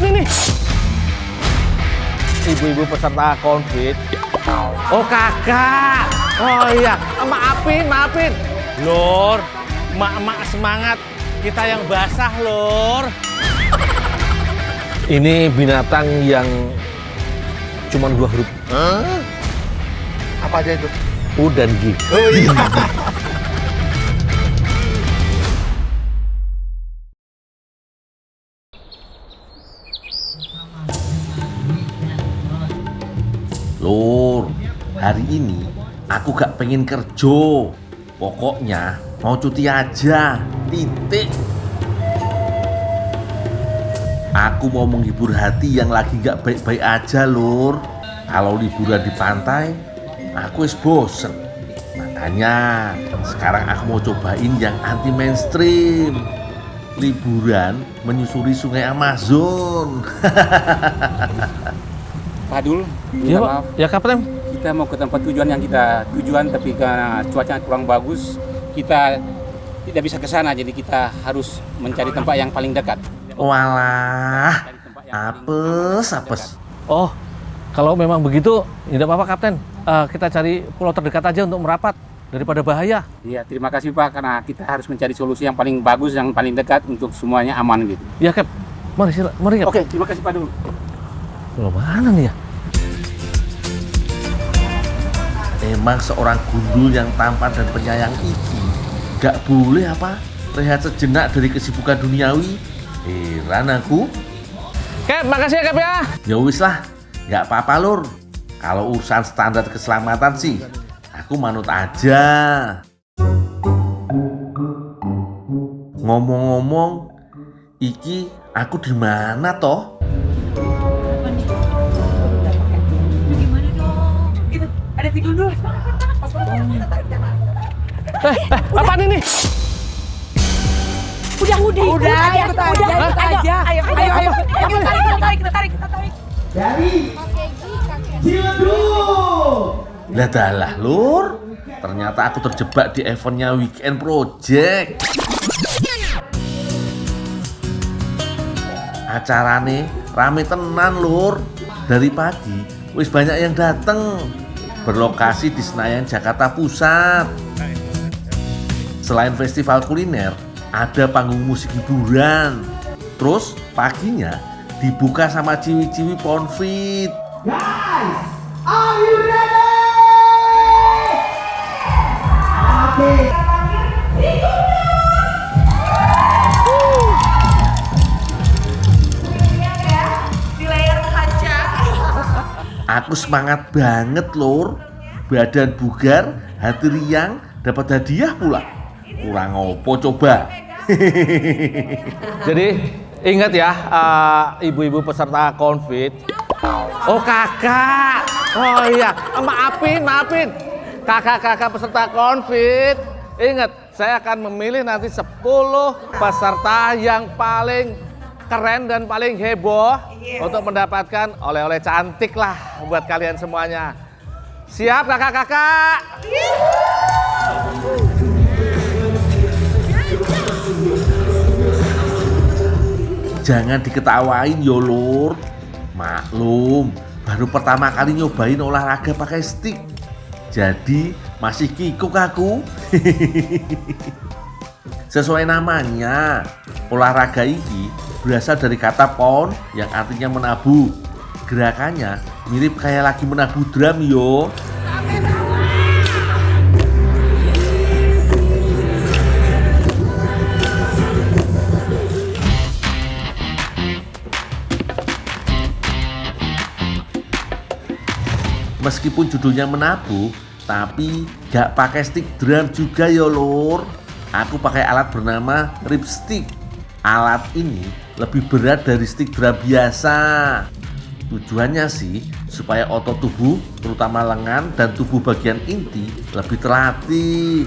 ini? Ibu-ibu peserta konfit. Oh kakak. Oh iya, maafin. Lur, emak semangat. Kita yang basah, Lur. Ini binatang yang cuma 2 huruf. Apa aja itu? U dan G. Oh iya. Lur, hari ini aku gak pengen kerja. Pokoknya mau cuti aja. Titik. Aku mau menghibur hati yang lagi gak baik-baik aja, Lur. Kalau liburan di pantai, aku wis bosen. Makanya sekarang aku mau cobain yang anti mainstream. Liburan menyusuri sungai Amazon. Pak Dul, Iya, Pak. maaf, Ya, Kapten. kita mau ke tempat tujuan yang kita tujuan, tapi karena cuaca kurang bagus, kita tidak bisa ke sana. Jadi kita harus mencari tempat yang paling dekat. Walah, Cari tempat yang paling apes. Oh, kalau memang begitu, tidak apa-apa, Kapten. Kita cari pulau terdekat aja untuk merapat daripada bahaya. Iya, terima kasih Pak, karena kita harus mencari solusi yang paling bagus, yang paling dekat untuk semuanya aman gitu. Ya, Kap. Mari, Kap. Oke, terima kasih Pak Dul. Pulau mana nih ya? Emang seorang gundul yang tampan dan penyayang iki gak boleh apa rehat sejenak dari kesibukan duniawi? Heran aku. Kap, makasih ya, Kap ya. Ya wis lah, gak apa-apa Lur. Kalau urusan standar keselamatan sih, aku manut aja. Ngomong-ngomong, iki aku di mana toh? Gimana dong? Itu ada video dulu. Apaan ini? Udah, ikut aja. Ayo, kita tarik. Lah dalah Lur, ternyata aku terjebak di eventnya Weekend Project. Acarane rame tenan Lur. Dari pagi wis banyak yang dateng. Berlokasi di Senayan, Jakarta Pusat. Selain festival kuliner, ada panggung musik hiburan. Terus paginya dibuka sama ciwi-ciwi ponfit. Guys, are you ready? Okay. Di layar kaca. Aku semangat banget Lur. Badan bugar, hati riang, dapat hadiah pula. Kurang opo coba. Jadi, ingat ya, ibu-ibu peserta konfit. Oh, kakak. Oh iya, maafin. Kakak-kakak peserta konfit. Ingat, saya akan memilih nanti 10 peserta yang paling keren dan paling heboh untuk mendapatkan oleh-oleh cantik lah buat kalian semuanya. Siap kakak-kakak? Jangan diketawain yo Lur. Maklum, baru pertama kali nyobain olahraga pakai stick. Jadi masih kikuk aku. Sesuai namanya, olahraga ini berasal dari kata pon yang artinya menabuh. Gerakannya mirip kayak lagi menabuh drum yo. Meskipun judulnya menabuh, tapi gak pakai stick drum juga ya Lur. Aku pakai alat bernama ripstick. Alat ini lebih berat dari stick drum biasa. Tujuannya sih supaya otot tubuh, terutama lengan dan tubuh bagian inti lebih terlatih.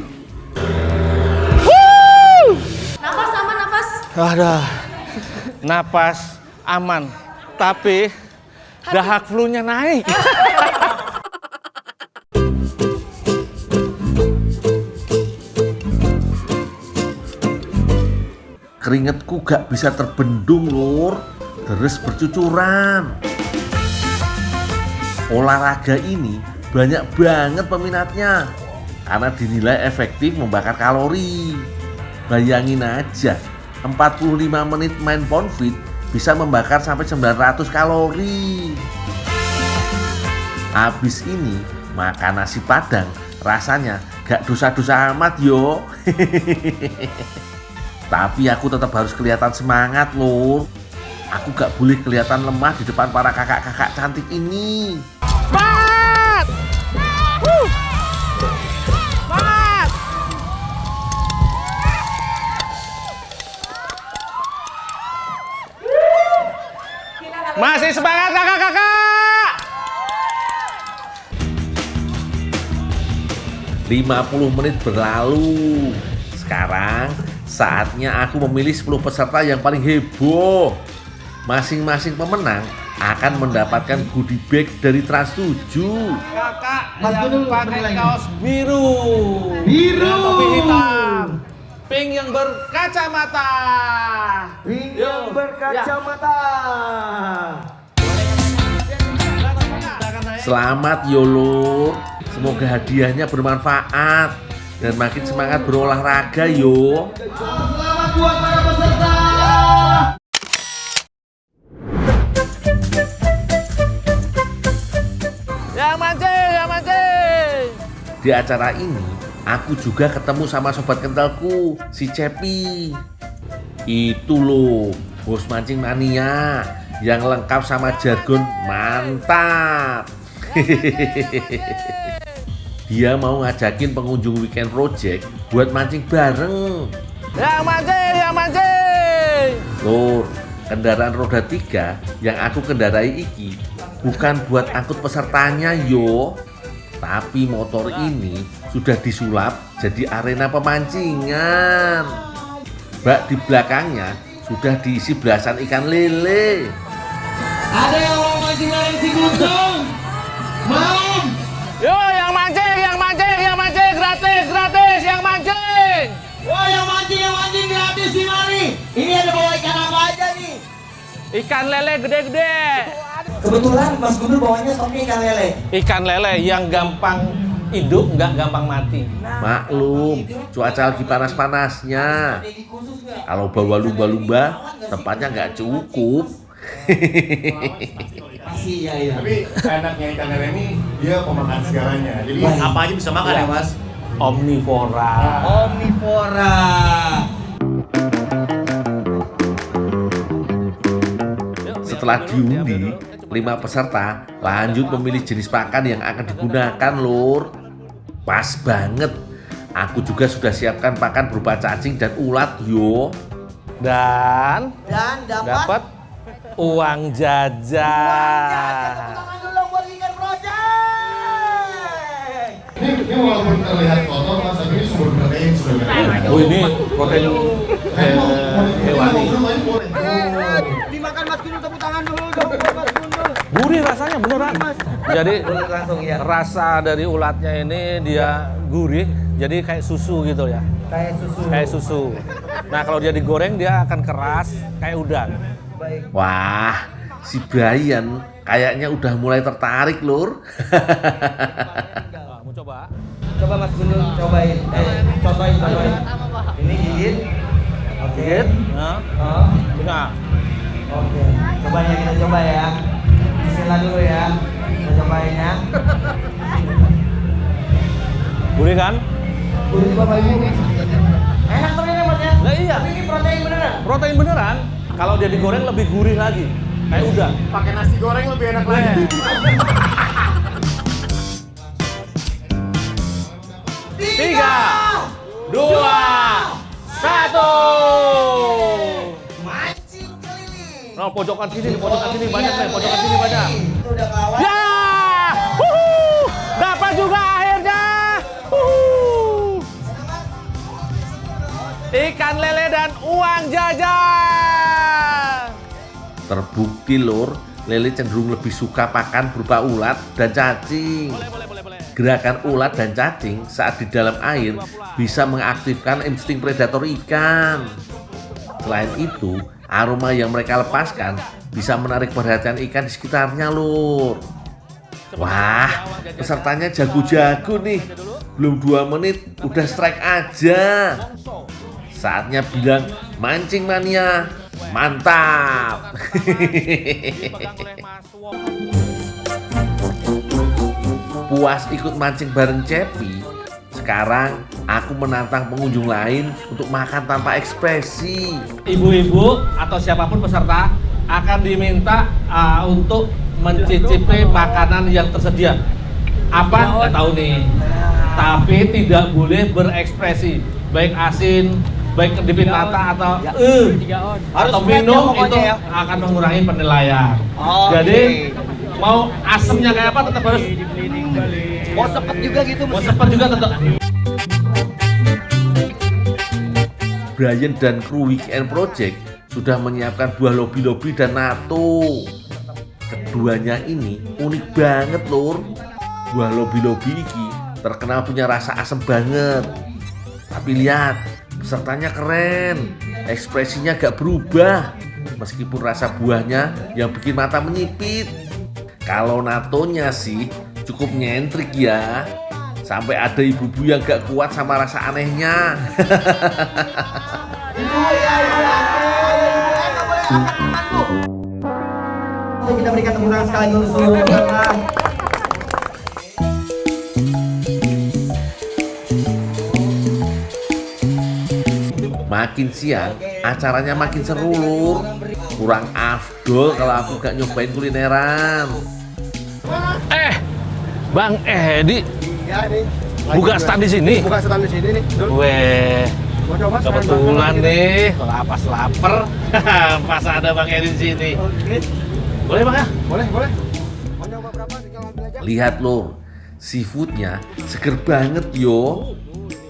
Nafas aman, nafas. Aduh, napas aman, tapi dahak flu-nya naik. Keringetku gak bisa terbendung Lur. deres bercucuran. Olahraga ini banyak banget peminatnya karena dinilai efektif membakar kalori. Bayangin aja, 45 menit main Ponfit bisa membakar sampai 900 kalori. Habis ini makan nasi padang, rasanya gak dosa-dosa amat yo. Tapi aku tetap harus kelihatan semangat loh. Aku gak boleh kelihatan lemah di depan para kakak-kakak cantik ini. Semangat! Semangat! Masih semangat kakak-kakak! 50 menit berlalu. Sekarang saatnya aku memilih 10 peserta yang paling heboh. Masing-masing pemenang akan mendapatkan goodie bag dari Trans 7. Kakak Mas yang Gunul, pakai bener lagi. kaos biru. Biru. Dan topi hitam. Pink yang berkacamata. Pink Yo. yang berkacamata. Selamat Yolo. Semoga hadiahnya bermanfaat dan makin semangat berolahraga yo. Selamat buat para peserta. Yang mancing, yang mancing. Di acara ini aku juga ketemu sama sobat kentalku, si Cepi. Itu loh, bos mancing mania yang lengkap sama jargon mantap. Dia mau ngajakin pengunjung weekend project buat mancing bareng. Yang mancing, yang mancing. Loh, kendaraan roda 3 yang aku kendarai iki bukan buat angkut pesertanya yo. Tapi motor ini sudah disulap jadi arena pemancingan. Bak di belakangnya sudah diisi belasan ikan lele. Ada yang mau mancing lele si Guntung? Mau? Yo, yang mancing, yang mancing, yang mancing. Gratis, gratis, yang mancing. Wah, yang mancing gratis di mari. Ini ada bawa ikan apa aja nih? Ikan lele gede-gede. Kebetulan Mas Guntur bawanya stoknya ikan lele. Ikan lele yang gampang hidup, nggak gampang mati. Maklum, cuaca lagi panas-panasnya. Kalau bawa lumba-lumba, tempatnya nggak cukup. Pasti ya. Tapi enaknya ikan lele ini dia pemakan segalanya. Jadi apa aja bisa makan ya mas? Omnivora. Omnivora. Setelah diundi, 5 peserta lanjut memilih jenis pakan yang akan digunakan lur. Pas banget, aku juga sudah siapkan pakan berupa cacing dan ulat yo. Dan dapat dapat uang jajan. tangan dulu buat ikan project. Ini walaupun terlihat kotor mas, tapi ini sumber protein sebenarnya. Oh, ini protein hewani. Boleh. Dimakan Mas Guntur, tepuk tangan dulu dong buat Mas Guntur. Gurih rasanya beneran. Jadi Langsung ya. rasa dari ulatnya ini dia gurih, jadi kayak susu gitu ya. Kayak susu. Kayak susu. Nah, kalau dia digoreng dia akan keras kayak udang. Baik. Wah, si Brian kayaknya udah mulai tertarik lur. Nah, mau coba? Coba Mas Guntur cobain. Contohin. Ini gigit. Oke. Nah, Oh. nah. Oke. Coba ya, kita coba ya. Bismillah dulu ya. Kita cobain ya. Gurih kan? Gurih Bapak Ibu. Enak ternyata Mas ya. Nah, iya. Tapi ini protein beneran. Protein beneran. Kalau dia digoreng lebih gurih lagi. Kayak udang. Pakai nasi goreng lebih enak lagi. 3, 2, 1. Mancing keliling. Nah, pojokan sini banyak nih, pojokan sini banyak. Itu udah kawan. Ya! Dapat juga akhirnya. Ikan lele dan uang jajan. Terbukti lur, lele cenderung lebih suka pakan berupa ulat dan cacing. Boleh. Gerakan ulat dan cacing saat di dalam air bisa mengaktifkan insting predator ikan. Selain itu, Aroma yang mereka lepaskan bisa menarik perhatian ikan di sekitarnya, Lur. Wah, pesertanya jago-jago nih. Belum 2 menit udah strike aja. Saatnya bilang mancing mania. Mantap. Puas ikut mancing bareng Cepi, sekarang aku menantang pengunjung lain untuk makan tanpa ekspresi. Ibu-ibu atau siapapun peserta akan diminta untuk mencicipi makanan yang tersedia. Apa? Nggak tahu nih. Tapi tidak boleh berekspresi, baik asin, baik kedipin mata atau atau minum itu akan mengurangi penilaian. Jadi mau asemnya kayak apa tetap harus. Mau sepet juga gitu. Mau sepet juga tetap. Brian dan kru Weekend Project sudah menyiapkan buah lobi-lobi dan nato. Keduanya ini unik banget, Lur. Buah lobi-lobi ini terkenal punya rasa asam banget. Tapi lihat, pesertanya keren. Ekspresinya gak berubah meskipun rasa buahnya yang bikin mata menyipit. Kalau natonya sih cukup nyentrik ya. Sampai ada ibu-ibu yang gak kuat sama rasa anehnya. Kita berikan tepuk tangan sekali untuk Makin siang, acaranya makin seru, Lur. Kurang afdol kalau aku gak nyobain kulineran. Bang Edi Iya nih. buka stand di sini. Buka stand di sini nih. Weh, Gua coba kebetulan nih, pas lapar, pas ada Bang Edi di sini. Boleh Bang ya? Boleh. Mau nyoba berapa? Tinggal ambil aja. Lihat, Lur, seafoodnya seger banget yo.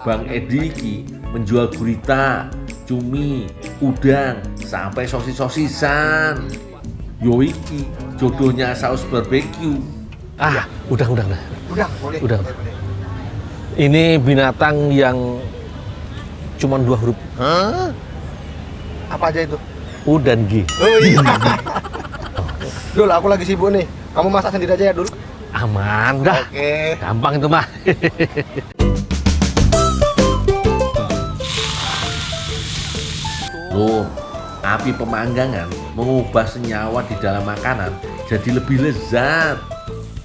Bang Edi iki menjual gurita, cumi, udang, sampai sosis-sosisan. Yo iki jodohnya saus barbeque. Udah. Udah, boleh. Udah. Ini binatang yang cuma 2 huruf. Apa aja itu? U dan G. Oh iya. Dul, aku lagi sibuk nih. Kamu masak sendiri aja ya, Dul. Aman dah. Oke. Gampang itu mah. Loh, api pemanggangan mengubah senyawa di dalam makanan jadi lebih lezat.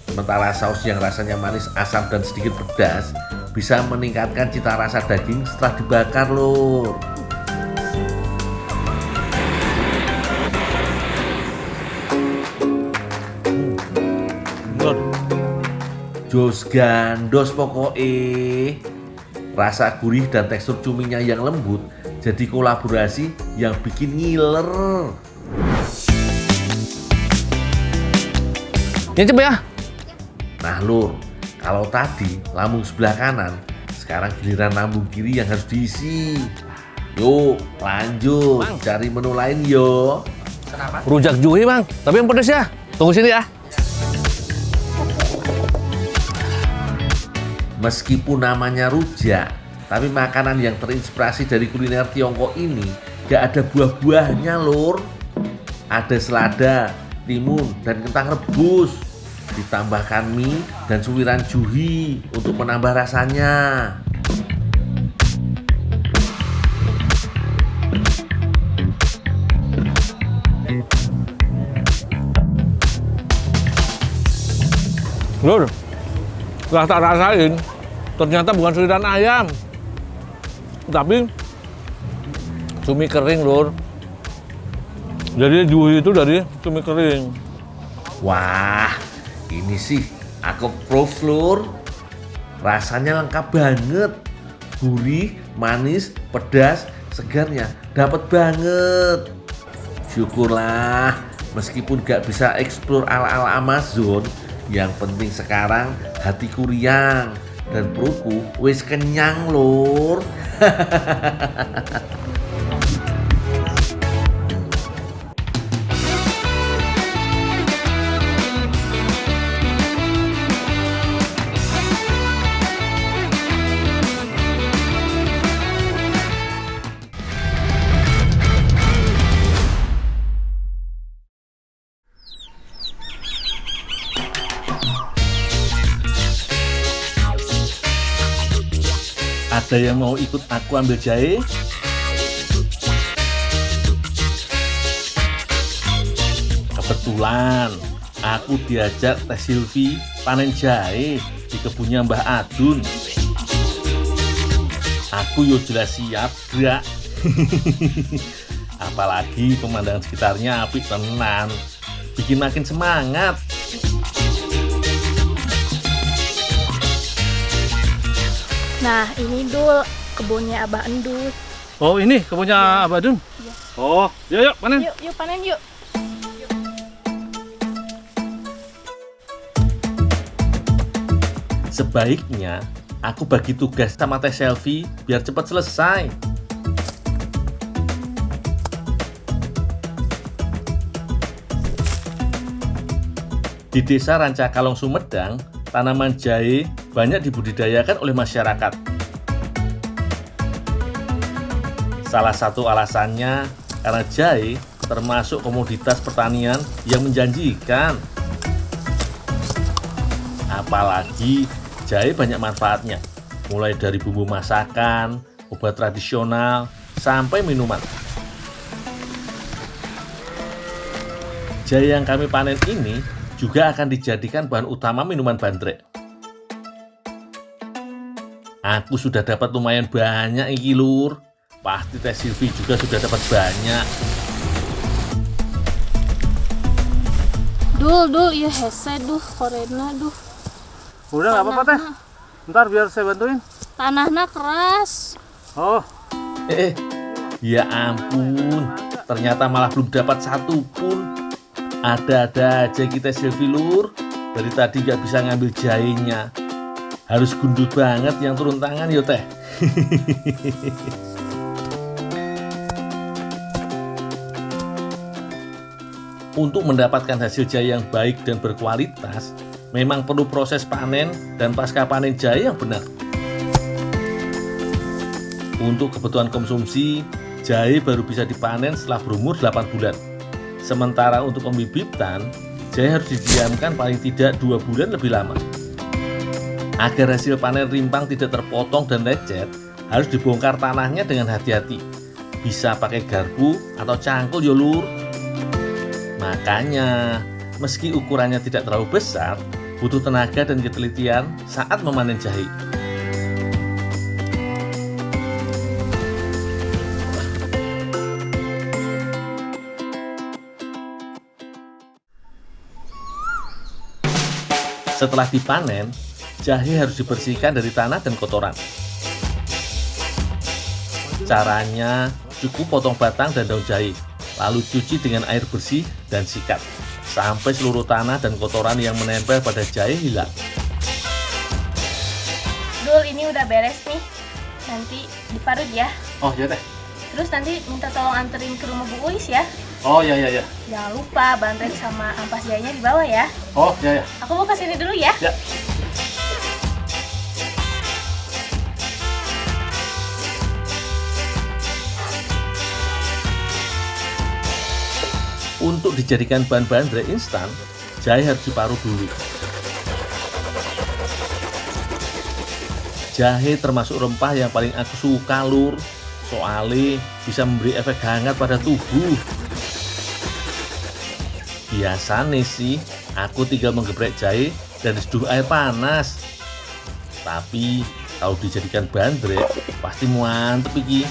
Sementara saus yang rasanya manis, asam, dan sedikit pedas bisa meningkatkan cita rasa daging setelah dibakar, Lur. Jos gandos pokoknya. Rasa gurih dan tekstur cuminya yang lembut jadi kolaborasi yang bikin ngiler. Ya coba ya. Nah, Lur, kalau tadi lambung sebelah kanan, sekarang giliran lambung kiri yang harus diisi. Yuk, lanjut cari menu lain yo. Rujak juhi Bang, tapi yang pedas ya. Tunggu sini ya. Meskipun namanya rujak, tapi makanan yang terinspirasi dari kuliner Tiongkok ini gak ada buah-buahnya, Lur. Ada selada, timun, dan kentang rebus. Ditambahkan mie dan suiran juhi untuk menambah rasanya. Lur, setelah tak rasain, ternyata bukan suiran ayam, tapi cumi kering, Lur. Jadi juhi itu dari cumi kering. Wah, ini sih aku proof, Lur. Rasanya lengkap banget. Gurih, manis, pedas, segarnya dapat banget. Syukurlah, meskipun gak bisa eksplor ala-ala Amazon, yang penting sekarang hatiku riang dan perutku wis kenyang, Lur. Ada yang mau ikut aku ambil jahe? Kebetulan aku diajak Teh Silvi panen jahe di kebunnya Mbah Adun. Aku yo jelas siap, gerak. Apalagi pemandangan sekitarnya apik tenan, bikin makin semangat. Nah, ini Dul, kebunnya Abah Endut. Oh, ini kebunnya Abah Dun? Iya. Oh, yuk panen. Yuk panen yuk. Sebaiknya aku bagi tugas sama Teh Selvi biar cepat selesai. Di desa Rancakalong Sumedang, tanaman jahe banyak dibudidayakan oleh masyarakat. Salah satu alasannya karena jahe termasuk komoditas pertanian yang menjanjikan. Apalagi jahe banyak manfaatnya, mulai dari bumbu masakan, obat tradisional, sampai minuman. Jahe yang kami panen ini juga akan dijadikan bahan utama minuman bandrek. Aku sudah dapat lumayan banyak iki lur. Pasti Teh Silvi juga sudah dapat banyak. Dul, iya hese korena Udah nggak apa-apa Teh. Ntar biar saya bantuin. Tanahnya keras. Oh, Ya ampun, ternyata malah belum dapat satu pun. Ada-ada aja kita Silvi lur. Dari tadi gak bisa ngambil jahenya. Harus gundul banget yang turun tangan yo Teh. Untuk mendapatkan hasil jahe yang baik dan berkualitas, memang perlu proses panen dan pasca panen jahe yang benar. Untuk kebutuhan konsumsi, jahe baru bisa dipanen setelah berumur 8 bulan. Sementara untuk pembibitan, jahe harus didiamkan paling tidak 2 bulan lebih lama. Agar hasil panen rimpang tidak terpotong dan lecet, harus dibongkar tanahnya dengan hati-hati. Bisa pakai garpu atau cangkul yo lur. Makanya, meski ukurannya tidak terlalu besar, butuh tenaga dan ketelitian saat memanen jahe. Setelah dipanen, jahe harus dibersihkan dari tanah dan kotoran. Caranya, cukup potong batang dan daun jahe, lalu cuci dengan air bersih dan sikat, sampai seluruh tanah dan kotoran yang menempel pada jahe hilang. Dul, ini udah beres nih. Nanti diparut ya. oh ya Teh. Terus nanti minta tolong anterin ke rumah Bu Uis ya. Oh ya. Jangan lupa bandrek sama ampas jahenya dibawa ya. Oh ya. Aku mau kesini dulu ya. Ya. Untuk dijadikan bahan bandrek instan, jahe harus diparut dulu. Jahe termasuk rempah yang paling aku suka lur, soalnya bisa memberi efek hangat pada tubuh. Biasanya sih, aku tinggal menggeprek jahe dan diseduh air panas. Tapi kalau dijadikan bandrek, pasti mantep iki.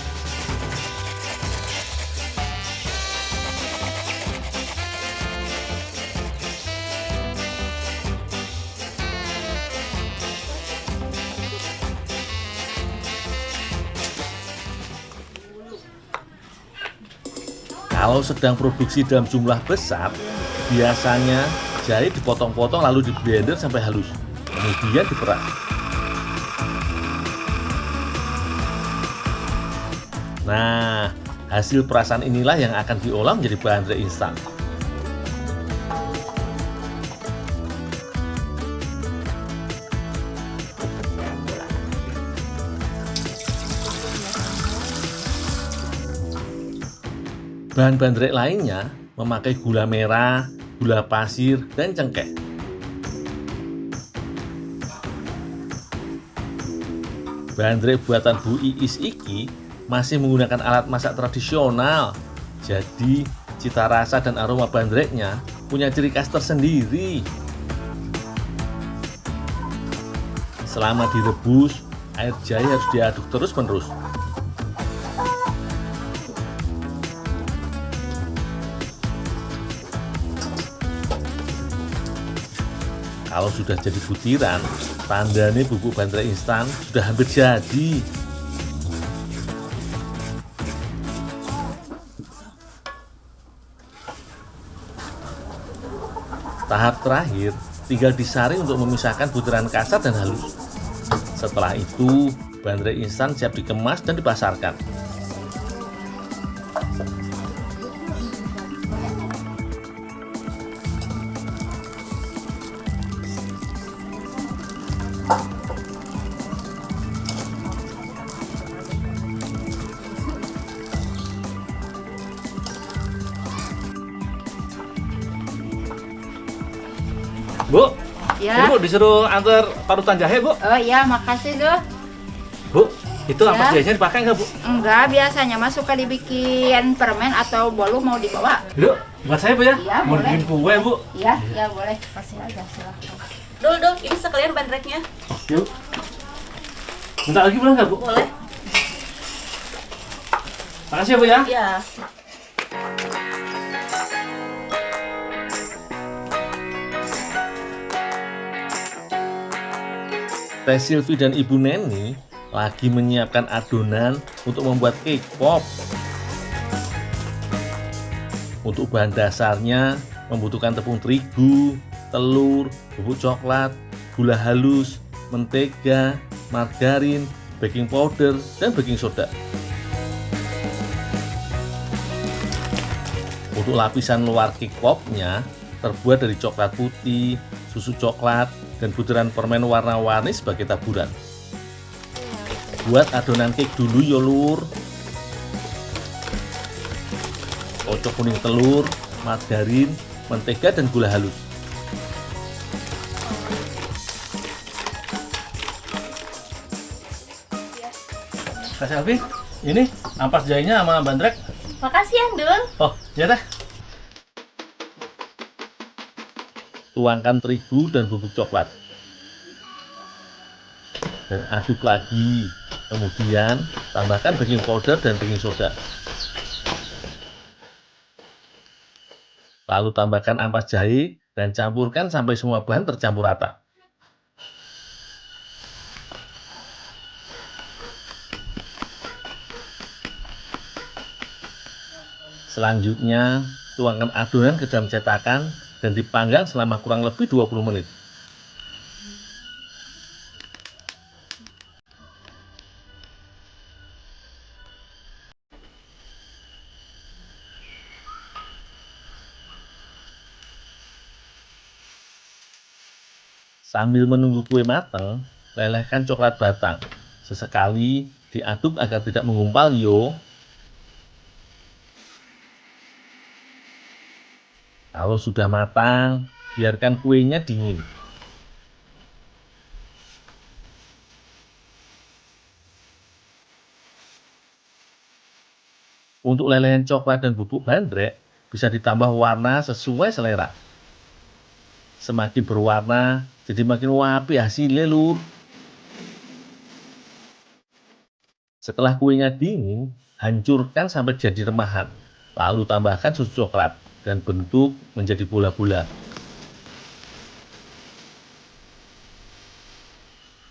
Kalau sedang produksi dalam jumlah besar, biasanya jahe dipotong-potong lalu di blender sampai halus, kemudian diperas. Nah, hasil perasan inilah yang akan diolah menjadi bandrek instan. Bahan bandrek lainnya memakai gula merah, gula pasir, dan cengkeh. Bandrek buatan Bu Iis iki masih menggunakan alat masak tradisional. Jadi cita rasa dan aroma bandreknya punya ciri khas tersendiri. Selama direbus, air jahe harus diaduk terus-menerus. Kalau sudah jadi butiran, tandanya bubuk bandrek instan sudah hampir jadi. Tahap terakhir, tinggal disaring untuk memisahkan butiran kasar dan halus. Setelah itu, bandrek instan siap dikemas dan dipasarkan. Bu, Ya. ini Bu disuruh antar parutan jahe, Bu. Oh iya, makasih loh. Bu, itu ampas Ya. jahenya dipakai nggak, Bu? Enggak, biasanya mah suka dibikin permen atau bolu mau dibawa. Yuk, buat saya, Bu ya. Iya, Mau boleh. bikin kue, Bu. Iya, ya boleh. Kasih aja silahkan. Dul, ini sekalian bandreknya. Yuk. Bentar lagi pulang nggak, Bu? Boleh? Makasih ya, Bu ya. Ya. Teh Silvi dan Ibu Neni lagi menyiapkan adonan untuk membuat cake pop. Untuk bahan dasarnya membutuhkan tepung terigu, telur, bubuk coklat, gula halus, mentega, margarin, baking powder, dan baking soda. Untuk lapisan luar cake popnya terbuat dari coklat putih, susu coklat, dan butiran permen warna-warni sebagai taburan. Buat adonan cake dulu ya lur. Kocok kuning telur, margarin, mentega, dan gula halus. Kak Selvi, ini ampas jahenya sama bandrek. Makasih ya, Dul. Oh, ya teh. Tuangkan terigu dan bubuk coklat dan aduk lagi, kemudian tambahkan baking powder dan baking soda, lalu tambahkan ampas jahe dan campurkan sampai semua bahan tercampur rata. Selanjutnya tuangkan adonan ke dalam cetakan dan dipanggang selama kurang lebih 20 menit. Sambil menunggu kue matang, lelehkan coklat batang. Sesekali diaduk agar tidak menggumpal yo. Kalau sudah matang, biarkan kuenya dingin. Untuk lelehan coklat dan bubuk bandrek, bisa ditambah warna sesuai selera. Semakin berwarna, jadi makin wapi hasilnya lur. Setelah kuenya dingin, hancurkan sampai jadi remahan. Lalu tambahkan susu coklat dan bentuk menjadi bola-bola.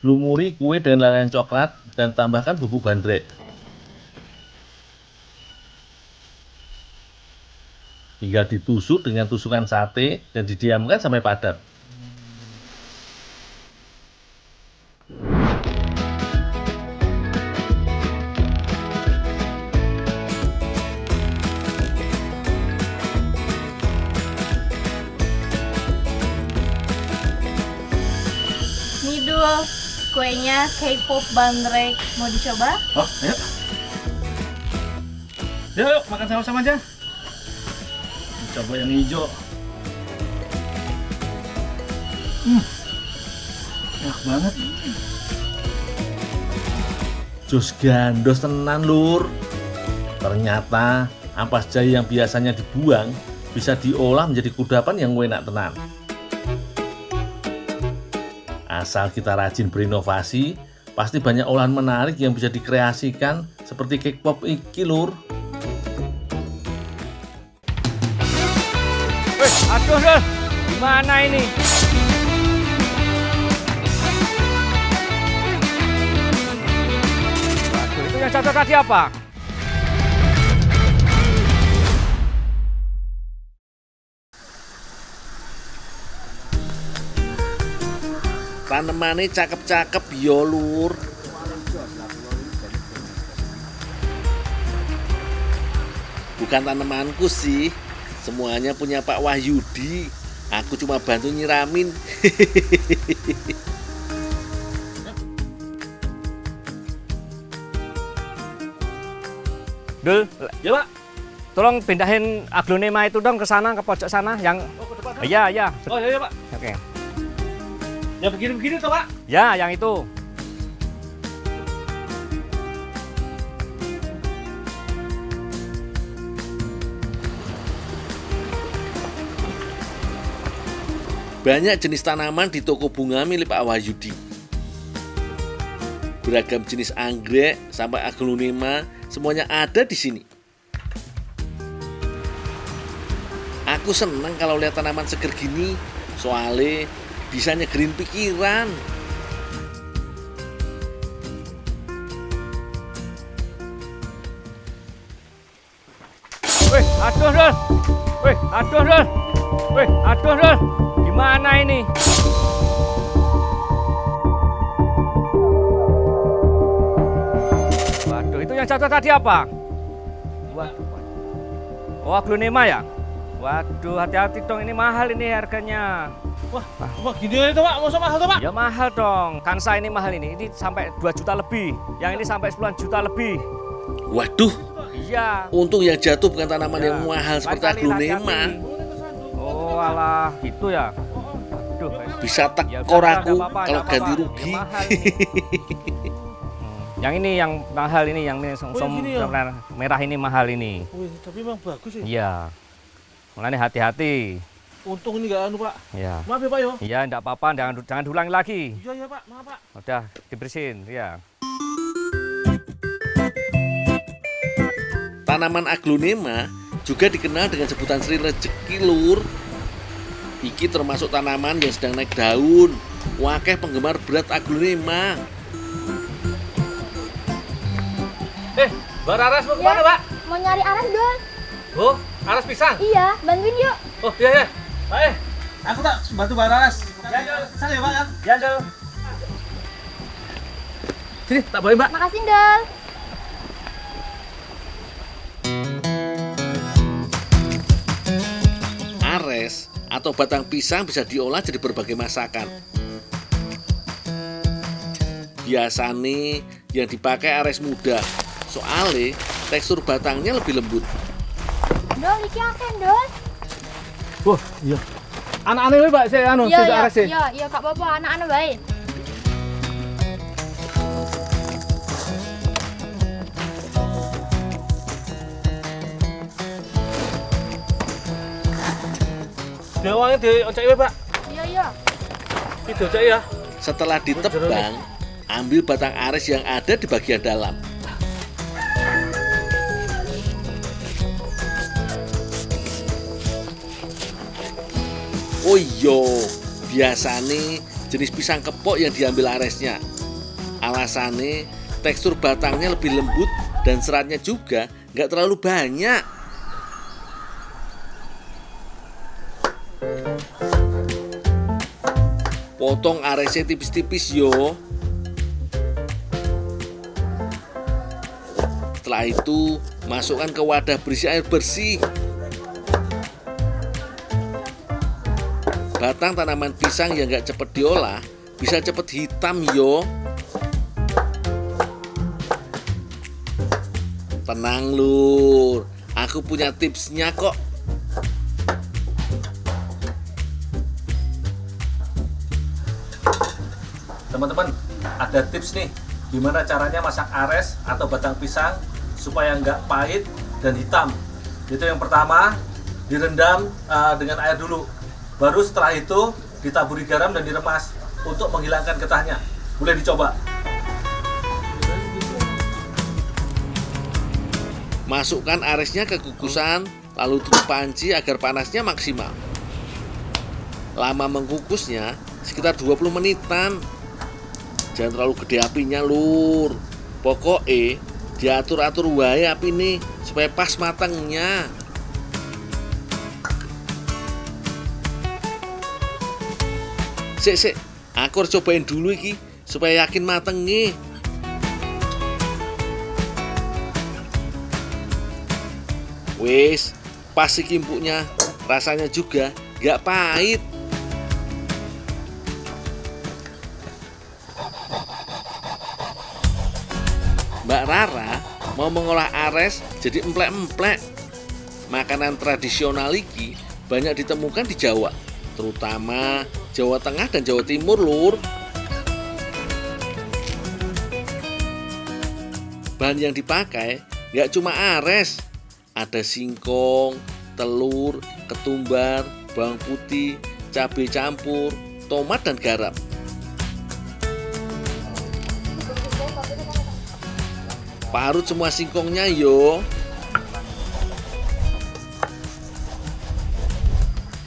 Lumuri kue dengan lelehan coklat dan tambahkan bubuk bandrek. Tinggal ditusuk dengan tusukan sate dan didiamkan sampai padat. Nih Dul, kuenya K-pop bandrek. Mau dicoba? Oh, ayo. Yuk, makan sama-sama aja. Coba yang hijau. Enak banget. Jos gandos tenan lur. Ternyata ampas jahe yang biasanya dibuang bisa diolah menjadi kudapan yang enak tenan. Asal kita rajin berinovasi, pasti banyak olahan menarik yang bisa dikreasikan seperti cake pop iki lur. Aduh, Dul. Gimana ini? Waduh, itu yang jatuh tadi apa? Tanemannya cakep-cakep yo lur. Bukan tanamanku sih, semuanya punya Pak Wahyudi. Aku cuma bantu nyiramin. Dul, ya Pak. Tolong pindahin aglonema itu dong ke sana, ke pojok sana yang ke depan. Iya, iya. Oh iya Pak. Oke. Ya begini-begini toh Pak. Ya, yang itu. Banyak jenis tanaman di toko bunga milik Pak Wahyudi. Beragam jenis anggrek sampai aglonema semuanya ada di sini. Aku seneng kalau lihat tanaman seger gini, soalnya bisa nyegerin pikiran. Wih, aduh, Dul. Wih, aduh, Dul. Wih, aduh, Dul. Gimana ini? Waduh, itu yang jatuh tadi apa? Waduh. Oh, aglonema ya? Waduh, hati-hati dong, ini mahal ini harganya. Wah gini itu Pak, masa mahal tuh Pak? Ya mahal dong, Kansa ini mahal ini sampai 2 juta lebih. Yang ini sampai 10 juta lebih. Waduh, Iya. untung yang jatuh bukan tanaman Ya. yang mahal seperti Lain kali aglonema. hati-hati. Oh alah, gitu ya. Aduh, Bisa ya udah, tekor nggak aku apa-apa, kalau nggak ganti apa-apa. rugi. Ya, mahal ini. Yang ini yang mahal ini, yang ini gini ya? merah ini mahal ini. Wih, tapi memang bagus ya. Iya. Makanya hati-hati. Untung ini nggak anu Pak. Ya. Maaf ya Pak yo. Iya, enggak apa-apa, jangan diulangi lagi. Iya ya Pak, maaf Pak. Udah dibersihin, ya. Tanaman aglonema juga dikenal dengan sebutan Sri Rejeki lur. Iki termasuk tanaman yang sedang naik daun. Wakeh penggemar berat aglonema. Mbak Raras mau kemana Pak? Mau nyari aras, Dul. Oh, aras pisang. Iya, bantuin yuk. Oh iya ya. Baik. Aku tak bantu Mbak Raras. Ya Dul. Sana ya Pak ya. Ya Dul. Sini, tak bawain Mbak. Makasih, Dul. Ares atau batang pisang bisa diolah jadi berbagai masakan. Biasanya yang dipakai ares muda, soalnya tekstur batangnya lebih lembut. Dul, iki akan, Dul. Wah, iya. Anak-anak ini Pak, saya anu, Iya, saya iya, ares ya. iya, iya, Kak Bapak, anak-anak baik. Dia uangnya diocek ya Pak. Iya, iya. Itu ocek ya. Setelah ditebang, ambil batang ares yang ada di bagian dalam. Oh iya, biasanya jenis pisang kepok yang diambil aresnya. Alasannya tekstur batangnya lebih lembut dan seratnya juga nggak terlalu banyak. Potong aresnya tipis-tipis yo. Setelah itu masukkan ke wadah berisi air bersih. Batang tanaman pisang yang nggak cepet diolah bisa cepet hitam yo. Tenang lur, aku punya tipsnya kok. Teman-teman, ada tips nih gimana caranya masak ares atau batang pisang supaya nggak pahit dan hitam. Itu yang pertama, direndam dengan air dulu. Baru setelah itu ditaburi garam dan diremas untuk menghilangkan getahnya. Boleh dicoba. Masukkan aresnya ke kukusan, lalu tutup panci agar panasnya maksimal. Lama mengukusnya sekitar 20 menitan. Jangan terlalu gede apinya, Lur. Pokoknya diatur-atur wae api nih supaya pas matangnya. Sik, aku harus cobain dulu iki supaya yakin mateng nih. Wis, pas iki empuknya, rasanya juga gak pahit. Mbak Rara mau mengolah ares jadi emplek-emplek. Makanan tradisional iki banyak ditemukan di Jawa, terutama Jawa Tengah dan Jawa Timur, Lur. Bahan yang dipakai gak cuma ares, ada singkong, telur, ketumbar, bawang putih, cabai campur, tomat dan garam. Parut semua singkongnya yo.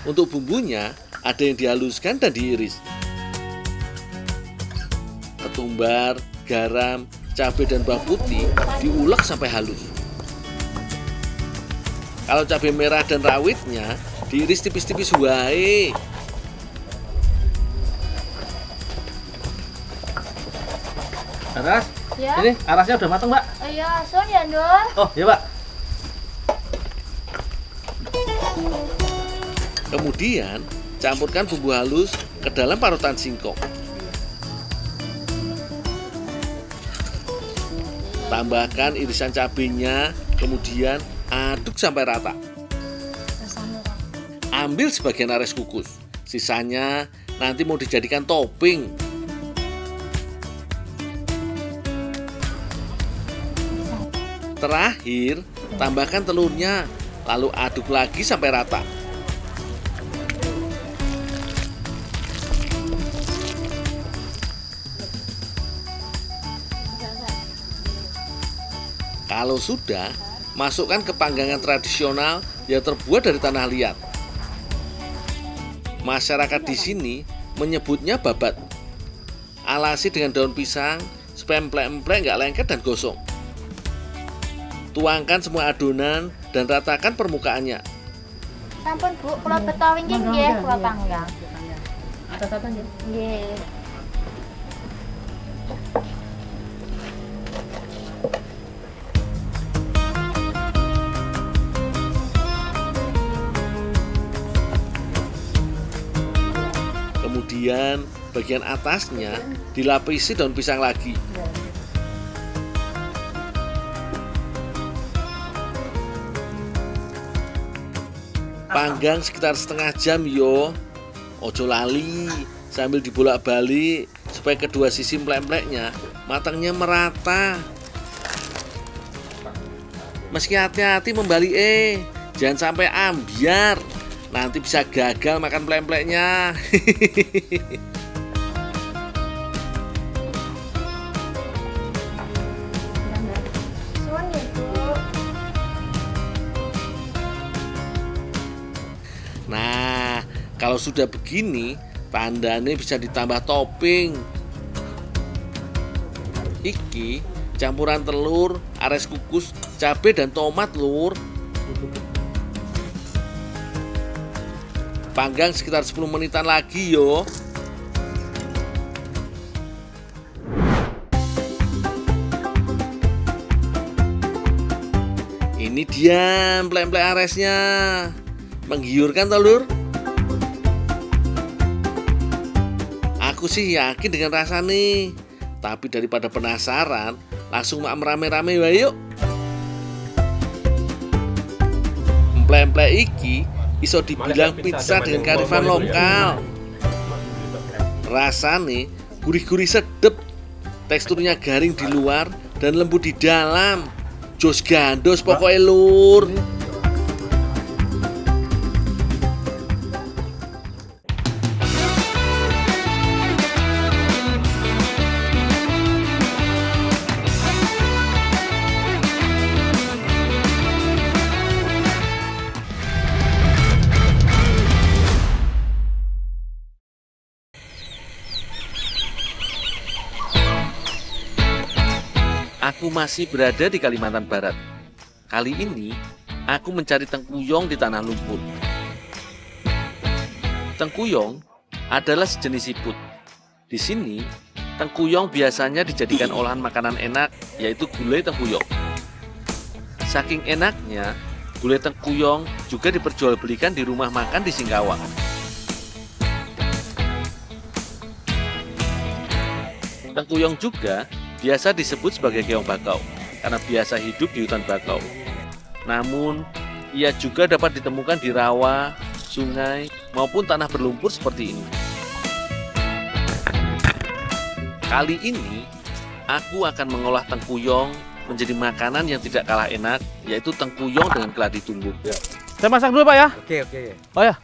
Untuk bumbunya ada yang dihaluskan dan diiris. Ketumbar, garam, cabai dan bawang putih diulek sampai halus. Kalau cabai merah dan rawitnya diiris tipis-tipis wae. Aras, Ya. ini arasnya udah matang, Mbak. Oh iya, son ya, Dul. Oh, iya, Pak. Kemudian campurkan bumbu halus ke dalam parutan singkong. Tambahkan irisan cabenya, kemudian aduk sampai rata. Ambil sebagian ares kukus, sisanya nanti mau dijadikan topping. Terakhir, tambahkan telurnya, lalu aduk lagi sampai rata. Kalau sudah, masukkan ke panggangan tradisional yang terbuat dari tanah liat. Masyarakat di sini menyebutnya babat. Alasi dengan daun pisang supaya emplek-emplek nggak lengket dan gosong. Tuangkan semua adonan dan ratakan permukaannya. Sampun, Bu, kula betawi nggih, kula panggang. Nggih. Kemudian bagian atasnya dilapisi daun pisang lagi. Panggang sekitar setengah jam yo. Ojo lali sambil dibolak-balik supaya kedua sisi emplek-empleknya matangnya merata. Meski hati-hati membalik jangan sampai ambiar. Nanti bisa gagal makan emplek-empleknya. Son ya, Bu. Nah, kalau sudah begini, tandanya bisa ditambah topping. Iki campuran telur, ares kukus, cabai dan tomat, Lur. Panggang sekitar 10 menitan lagi yo. Ini dia emplek-emplek aresnya. Menggiurkan toh, Lur? Aku sih yakin dengan rasa nih. Tapi daripada penasaran, langsung makan rame-rame wae yuk. Emplek-emplek iki iso dibilang pizza dengan kearifan lokal. Rasane gurih-gurih sedep, Teksturnya garing di luar dan lembut di dalam. Jos gandos pokoknya lur. Aku masih berada di Kalimantan Barat. Kali ini, aku mencari tengkuyong di tanah lumpur. Tengkuyong adalah sejenis siput. Di sini, tengkuyong biasanya dijadikan olahan makanan enak, yaitu gulai tengkuyong. Saking enaknya, gulai tengkuyong juga diperjualbelikan di rumah makan di Singkawang. Tengkuyong juga biasa disebut sebagai keong bakau karena biasa hidup di hutan bakau. Namun, ia juga dapat ditemukan di rawa, sungai, maupun tanah berlumpur seperti ini. Kali ini, aku akan mengolah tengkuyong menjadi makanan yang tidak kalah enak, yaitu tengkuyong dengan keladi tumbuk. Saya masak dulu Pak ya. Oke. Oh ya.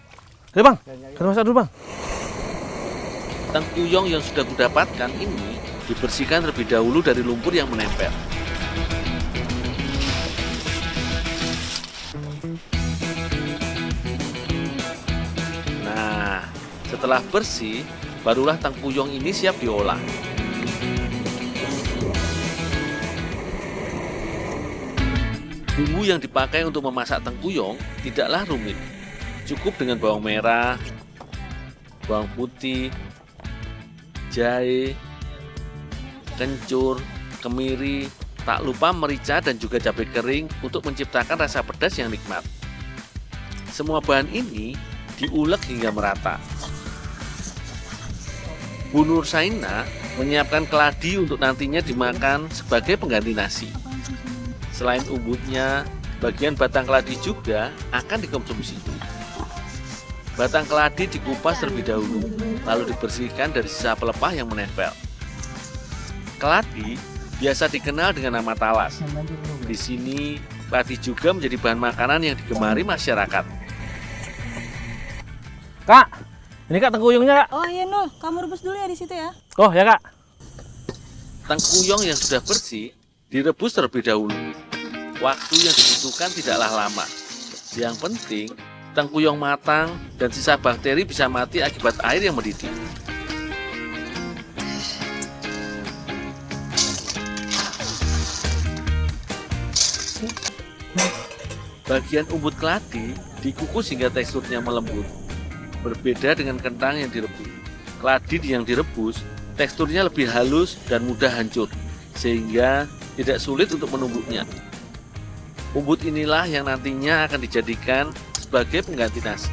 Oke Bang, saya masak dulu Bang. Tengkuyong yang sudah kudapatkan ini dibersihkan terlebih dahulu dari lumpur yang menempel. Nah, setelah bersih, barulah tengkuyong ini siap diolah. Bumbu yang dipakai untuk memasak tengkuyong tidaklah rumit. Cukup dengan bawang merah, bawang putih, jahe, kencur, kemiri, tak lupa merica dan juga cabai kering untuk menciptakan rasa pedas yang nikmat. Semua bahan ini diulek hingga merata. Bu Nur Saina menyiapkan keladi untuk nantinya dimakan sebagai pengganti nasi. Selain umbutnya, bagian batang keladi juga akan dikonsumsi. Batang keladi dikupas terlebih dahulu, lalu dibersihkan dari sisa pelepah yang menempel. Keladi biasa dikenal dengan nama talas. Di sini, keladi juga menjadi bahan makanan yang digemari masyarakat. Kak, ini Kak tengkuyungnya Kak. Oh iya Nul, kamu rebus dulu ya di situ ya. Oh ya Kak. Tengkuyong yang sudah bersih direbus terlebih dahulu. Waktu yang dibutuhkan tidaklah lama. Yang penting, tengkuyong matang dan sisa bakteri bisa mati akibat air yang mendidih. Bagian umbut keladi dikukus hingga teksturnya melembut. Berbeda dengan kentang yang direbus. Keladi yang direbus, teksturnya lebih halus dan mudah hancur, sehingga tidak sulit untuk menumbuknya. Umbut inilah yang nantinya akan dijadikan sebagai pengganti nasi.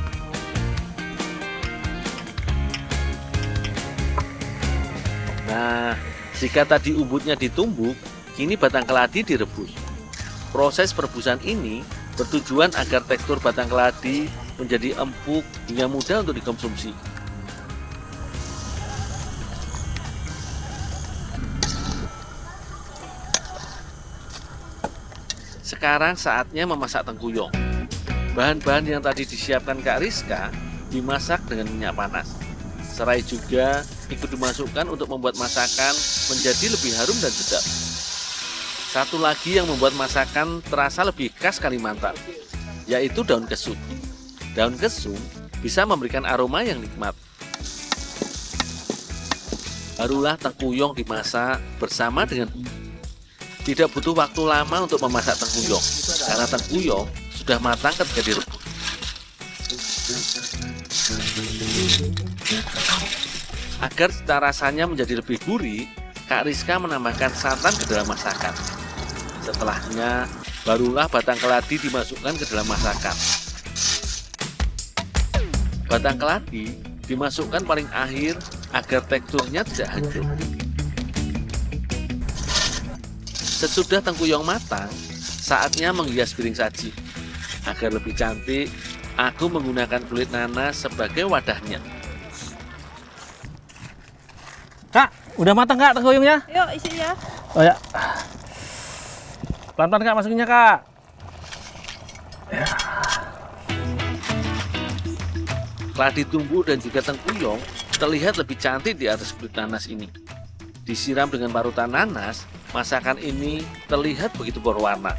Nah, jika tadi umbutnya ditumbuk, kini batang keladi direbus. Proses perebusan ini bertujuan agar tekstur batang keladi menjadi empuk hingga mudah untuk dikonsumsi. Sekarang saatnya memasak tengkuyong. Bahan-bahan yang tadi disiapkan Kak Rizka dimasak dengan minyak panas. Serai juga ikut dimasukkan untuk membuat masakan menjadi lebih harum dan sedap. Satu lagi yang membuat masakan terasa lebih khas Kalimantan, yaitu daun kesum. Daun kesum bisa memberikan aroma yang nikmat. Barulah tengkuyong dimasak bersama dengan tidak butuh waktu lama untuk memasak tengkuyong, karena tengkuyong sudah matang ketika direbus. Agar cita rasanya menjadi lebih gurih, Kak Rizka menambahkan santan ke dalam masakan. Setelahnya, barulah batang keladi dimasukkan ke dalam masakan. Batang keladi dimasukkan paling akhir agar teksturnya tidak hancur. Sesudah tengkuyong matang, saatnya menghias piring saji. Agar lebih cantik, aku menggunakan kulit nanas sebagai wadahnya. Kak, Udah matang Kak teguyungnya? Yuk isi ya. Oh ya. Pelan-pelan Kak masukinnya Kak. Keladi tumbuh dan juga tengkuyong terlihat lebih cantik di atas kulit nanas ini. Disiram dengan parutan nanas, masakan ini terlihat begitu berwarna.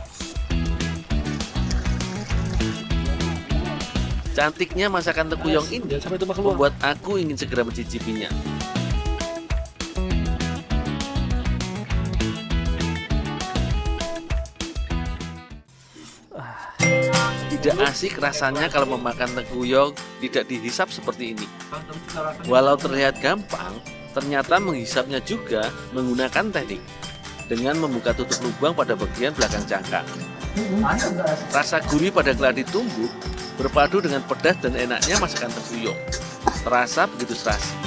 Cantiknya masakan tengkuyong ini membuat aku ingin segera mencicipinya. Tidak asik rasanya kalau memakan tengkuyong tidak dihisap seperti ini. Walau terlihat gampang, ternyata menghisapnya juga menggunakan teknik dengan membuka tutup lubang pada bagian belakang cangkang. Rasa gurih pada keladi tumbuk berpadu dengan pedas dan enaknya masakan tengkuyong. Terasa begitu serasi.